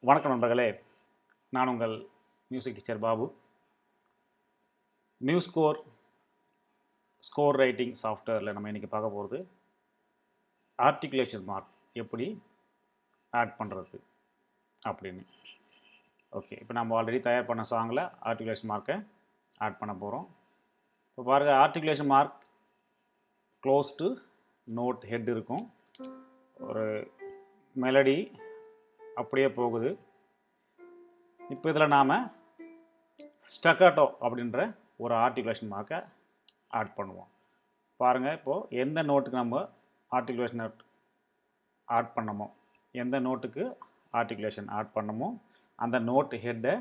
வணக்கம் நண்பர்களே, நான் உங்கள் music teacher Babu. MuseScore score writing சாஃப்ட்வேரில் நம்ம இன்றைக்கி பார்க்க போகிறது ஆர்டிகுலேஷன் மார்க் எப்படி ஆட் பண்ணுறது அப்படின்னு. ஓகே, இப்போ நம்ம ஆல்ரெடி தயார் பண்ண சாங்கில் ஆர்டிகுலேஷன் மார்க்கை ஆட் பண்ண போகிறோம். இப்போ பாருங்கள், articulation mark close to note head இருக்கும். ஒரு மெலடி அப்படியே போகுது. இப்போ இதில் நாம் ஸ்டக்காட்டோ அப்படின்ற ஒரு ஆர்டிகுலேஷன் மார்க்கை ஆட் பண்ணுவோம். பாருங்கள், இப்போது எந்த நோட்டுக்கு நம்ம ஆர்டிகுலேஷன் ஆட் பண்ணமோ, எந்த நோட்டுக்கு ஆர்டிகுலேஷன் ஆட் பண்ணமோ அந்த நோட்டு ஹெட்டை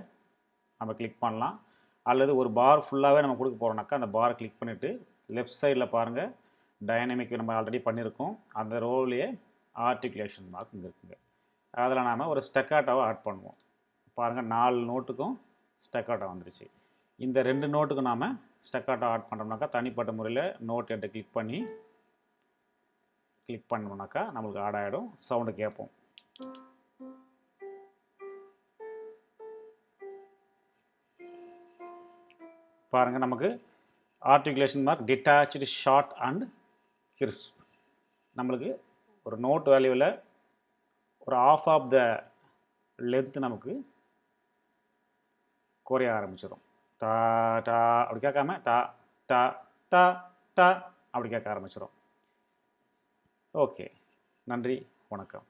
நம்ம கிளிக் பண்ணலாம். அல்லது ஒரு பார் ஃபுல்லாகவே நம்ம கொடுக்க போகிறோம்னாக்கா அந்த பாரை கிளிக் பண்ணிவிட்டு லெஃப்ட் சைடில் பாருங்கள், டைனமிக் நம்ம ஆல்ரெடி பண்ணியிருக்கோம். அந்த ரோவிலேயே ஆர்டிகுலேஷன் மார்க் இங்கே இருக்குங்க. அதில் நாம் ஒரு ஸ்டக்காட்டோவை ஆட் பண்ணுவோம். பாருங்கள், 4 நோட்டுக்கும் ஸ்டக்காட்டோ வந்துருச்சு. இந்த 2 நோட்டுக்கும் நாம் ஸ்டக்காட்டோ ஆட் பண்ணுறோம்னாக்கா தனிப்பட்ட முறையில் நோட் ஹெட்டை கிளிக் பண்ணோம்னாக்கா நம்மளுக்கு ஆட் ஆகிடும். சவுண்டு கேட்போம். பாருங்கள், நமக்கு articulation mark detach, short and crisp. நம்மளுக்கு ஒரு நோட் வேல்யூவில் ஒரு ஆஃப் ஆஃப் த லென்த் நமக்கு குறைய ஆரம்பிச்சிடும். டா டா அப்படி கேட்காம டா டா டா டா அப்படி கேட்க ஆரம்பிச்சிடும். ஓகே, நன்றி, வணக்கம்.